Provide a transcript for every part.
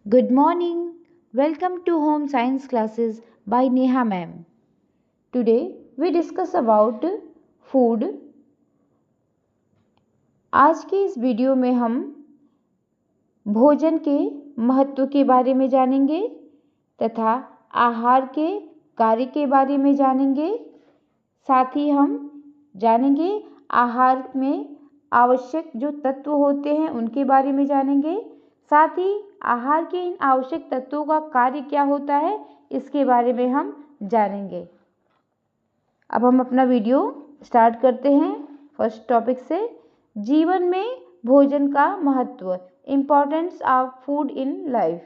Good morning. Welcome to Home Science Classes by Neha ma'am. Today we discuss about food. आज के इस video में हम भोजन के महत्व के बारे में जानेंगे तथा आहार के कार्य के बारे में जानेंगे। साथ ही हम जानेंगे आहार में आवश्यक जो तत्व होते हैं उनके बारे में जानेंगे। साथ ही आहार के इन आवश्यक तत्वों का कार्य क्या होता है इसके बारे में हम जानेंगे। अब हम अपना वीडियो स्टार्ट करते हैं फर्स्ट टॉपिक से। जीवन में भोजन का महत्व, importance of food in life.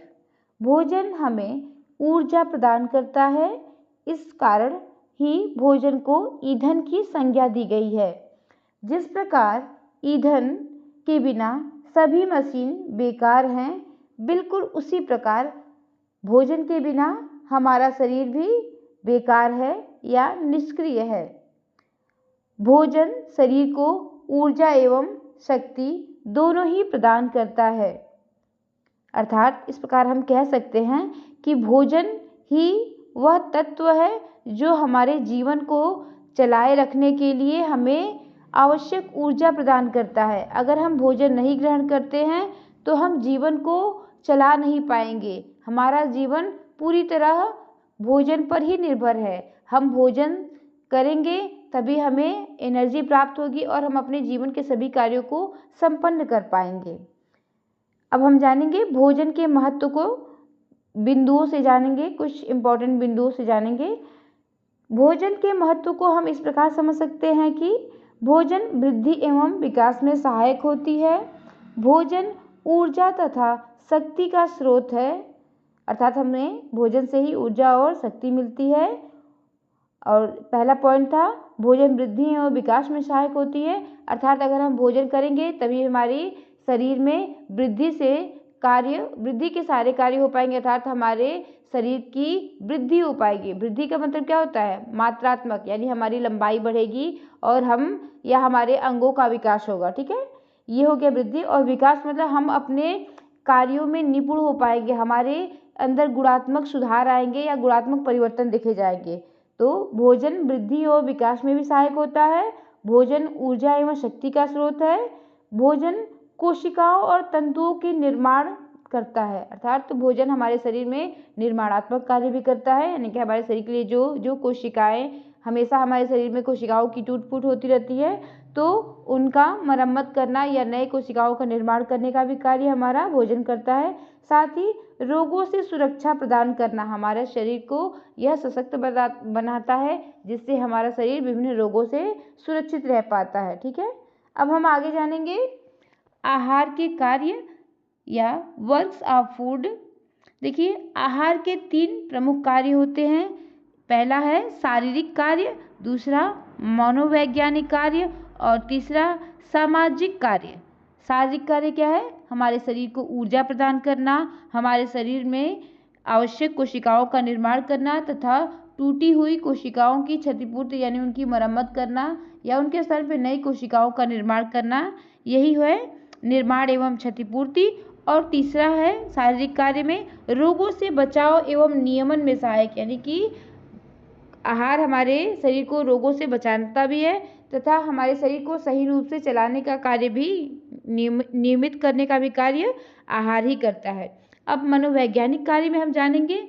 भोजन हमें ऊर्जा प्रदान करता है, इस कारण ही भोजन को ईंधन की संज्ञा दी गई है। जिस प्रकार ईंधन के बिना सभी मशीन बेकार हैं, बिल्कुल उसी प्रकार भोजन के बिना हमारा शरीर भी बेकार है या निष्क्रिय है। भोजन शरीर को ऊर्जा एवं शक्ति दोनों ही प्रदान करता है। अर्थात इस प्रकार हम कह सकते हैं कि भोजन ही वह तत्व है जो हमारे जीवन को चलाए रखने के लिए हमें आवश्यक ऊर्जा प्रदान करता है। अगर हम भोजन नहीं ग्रहण करते हैं तो हम जीवन को चला नहीं पाएंगे। हमारा जीवन पूरी तरह भोजन पर ही निर्भर है। हम भोजन करेंगे तभी हमें एनर्जी प्राप्त होगी और हम अपने जीवन के सभी कार्यों को संपन्न कर पाएंगे। अब हम जानेंगे भोजन के महत्व को बिंदुओं से जानेंगे, कुछ इम्पोर्टेंट बिंदुओं से जानेंगे। भोजन के महत्व को हम इस प्रकार समझ सकते हैं कि भोजन वृद्धि एवं विकास में सहायक होती है। भोजन ऊर्जा तथा शक्ति का स्रोत है, अर्थात हमें भोजन से ही ऊर्जा और शक्ति मिलती है। और पहला पॉइंट था भोजन वृद्धि एवं विकास में सहायक होती है, अर्थात अगर हम भोजन करेंगे तभी हमारी शरीर में वृद्धि के सारे कार्य हो पाएंगे, अर्थात हमारे शरीर की वृद्धि हो पाएगी। वृद्धि का मतलब क्या होता है? मात्रात्मक, यानी हमारी लंबाई बढ़ेगी और हमारे अंगों का विकास होगा। ठीक है, ये हो गया वृद्धि। और विकास मतलब हम अपने कार्यों में निपुण हो पाएंगे, हमारे अंदर गुणात्मक सुधार आएंगे या गुणात्मक परिवर्तन देखे जाएंगे। तो भोजन वृद्धि और विकास में भी सहायक होता है। भोजन ऊर्जा एवं शक्ति का स्रोत है। भोजन कोशिकाओं और तंतुओं के निर्माण करता है, अर्थात भोजन हमारे शरीर में निर्माणात्मक कार्य भी करता है, यानी कि हमारे शरीर के लिए जो कोशिकाएं, हमेशा हमारे शरीर में कोशिकाओं की टूट फूट होती रहती है, तो उनका मरम्मत करना या नए कोशिकाओं का निर्माण करने का भी कार्य हमारा भोजन करता है। साथ ही रोगों से सुरक्षा प्रदान करना, हमारे शरीर को यह सशक्त बनाता है, जिससे हमारा शरीर विभिन्न रोगों से सुरक्षित रह पाता है। ठीक है, अब हम आगे जानेंगे आहार के कार्य या वर्क्स ऑफ फूड। देखिए, आहार के 3 प्रमुख कार्य होते हैं। पहला है शारीरिक कार्य, दूसरा मनोवैज्ञानिक कार्य और तीसरा सामाजिक कार्य। शारीरिक कार्य क्या है? हमारे शरीर को ऊर्जा प्रदान करना, हमारे शरीर में आवश्यक कोशिकाओं का निर्माण करना तथा टूटी हुई कोशिकाओं की क्षतिपूर्ति यानी उनकी मरम्मत करना या उनके स्थान पर नई कोशिकाओं का निर्माण करना, यही है निर्माण एवं क्षतिपूर्ति। और तीसरा है शारीरिक कार्य में रोगों से बचाव एवं नियमन में सहायक, यानी कि आहार हमारे शरीर को रोगों से बचाता भी है तथा हमारे शरीर को सही रूप से चलाने का कार्य भी, नियमित करने का भी कार्य आहार ही करता है। अब मनोवैज्ञानिक कार्य में हम जानेंगे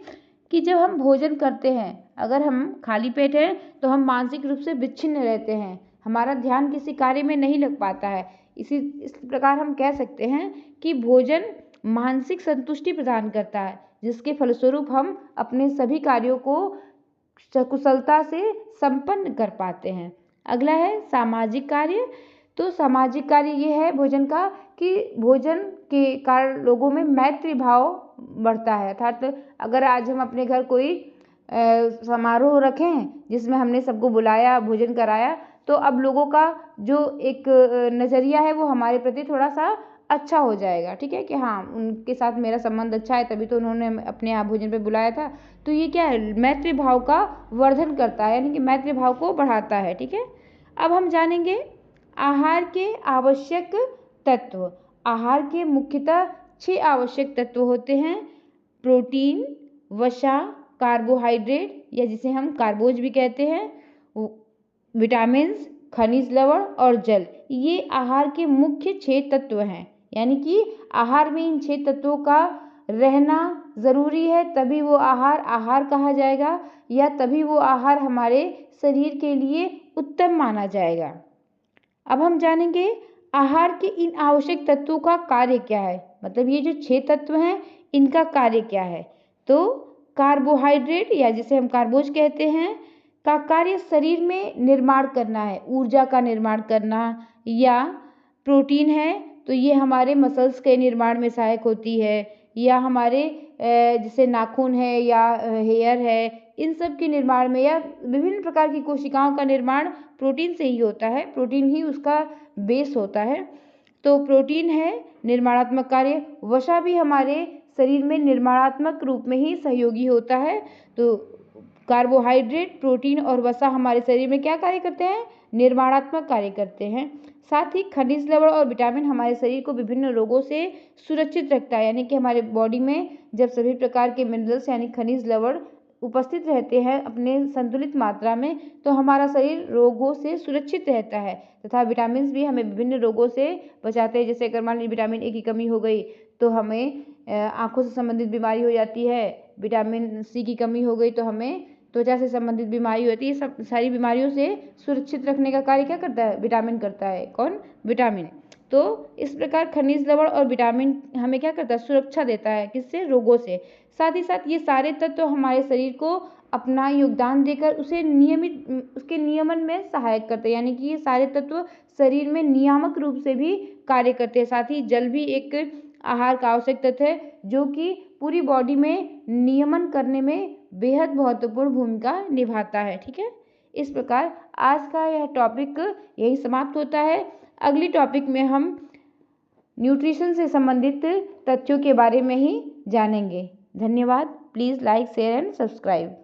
कि जब हम भोजन करते हैं, अगर हम खाली पेट हैं तो हम मानसिक रूप से विच्छिन्न रहते हैं, हमारा ध्यान किसी कार्य में नहीं लग पाता है। इस प्रकार हम कह सकते हैं कि भोजन मानसिक संतुष्टि प्रदान करता है, जिसके फलस्वरूप हम अपने सभी कार्यों को कुशलता से संपन्न कर पाते हैं। अगला है सामाजिक कार्य। तो सामाजिक कार्य ये है भोजन का कि भोजन के कारण लोगों में मैत्री भाव बढ़ता है, अर्थात अगर आज हम अपने घर कोई समारोह रखें जिसमें हमने सबको बुलाया, भोजन कराया, तो अब लोगों का जो एक नज़रिया है वो हमारे प्रति थोड़ा सा अच्छा हो जाएगा। ठीक है, कि हाँ, उनके साथ मेरा संबंध अच्छा है तभी तो उन्होंने अपने यहाँ भोजन पे बुलाया था। तो ये क्या है? मैत्री भाव का वर्धन करता है, यानी कि मैत्री भाव को बढ़ाता है। ठीक है, अब हम जानेंगे आहार के आवश्यक तत्व। आहार के मुख्यतः 6 आवश्यक तत्व होते हैं। प्रोटीन, वसा, कार्बोहाइड्रेट या जिसे हम कार्बोज भी कहते हैं, विटामिन्स, खनिज लवण और जल, ये आहार के मुख्य 6 तत्व हैं। यानी कि आहार में इन 6 तत्वों का रहना ज़रूरी है, तभी वो आहार कहा जाएगा या तभी वो आहार हमारे शरीर के लिए उत्तम माना जाएगा। अब हम जानेंगे आहार के इन आवश्यक तत्वों का कार्य क्या है, मतलब ये जो 6 तत्व हैं इनका कार्य क्या है। तो कार्बोहाइड्रेट या जिसे हम कार्बोज कहते हैं का कार्य शरीर में निर्माण करना है, ऊर्जा का निर्माण करना। या प्रोटीन है तो ये हमारे मसल्स के निर्माण में सहायक होती है, या हमारे जैसे नाखून है या हेयर है, इन सब के निर्माण में, या विभिन्न प्रकार की कोशिकाओं का निर्माण प्रोटीन से ही होता है, प्रोटीन ही उसका बेस होता है। तो प्रोटीन है निर्माणात्मक कार्य। वसा भी हमारे शरीर में निर्माणात्मक रूप में ही सहयोगी होता है। तो कार्बोहाइड्रेट, प्रोटीन और वसा हमारे शरीर में क्या कार्य करते हैं, निर्माणात्मक कार्य करते हैं। साथ ही खनिज लवण और विटामिन हमारे शरीर को विभिन्न रोगों से सुरक्षित रखता है। यानी कि हमारे बॉडी में जब सभी प्रकार के मिनरल्स यानी खनिज लवण उपस्थित रहते हैं अपने संतुलित मात्रा में, तो हमारा शरीर रोगों से सुरक्षित रहता है। तथा विटामिन भी हमें विभिन्न रोगों से बचाते हैं। जैसे अगर मान लीजिए विटामिन ए की कमी हो गई तो हमें आँखों से संबंधित बीमारी हो जाती है, विटामिन सी की कमी हो गई तो हमें त्वचा से संबंधित बीमारी होती है। सब सारी बीमारियों से सुरक्षित रखने का कार्य क्या करता है, विटामिन करता है। कौन, विटामिन। तो इस प्रकार खनिज लवण और विटामिन हमें क्या करता है, सुरक्षा देता है, किससे, रोगों से। साथ ही साथ ये सारे तत्व हमारे शरीर को अपना योगदान देकर उसे नियमित उसके नियमन में सहायक करते हैं। यानी कि ये सारे तत्व शरीर में नियामक रूप से भी कार्य करते हैं। साथ ही जल भी एक आहार का आवश्यक तत्व है जो कि पूरी बॉडी में नियमन करने में बेहद महत्वपूर्ण भूमिका निभाता है। ठीक है, इस प्रकार आज का यह टॉपिक यही समाप्त होता है। अगली टॉपिक में हम न्यूट्रिशन से संबंधित तथ्यों के बारे में ही जानेंगे। धन्यवाद। Please like, share and subscribe.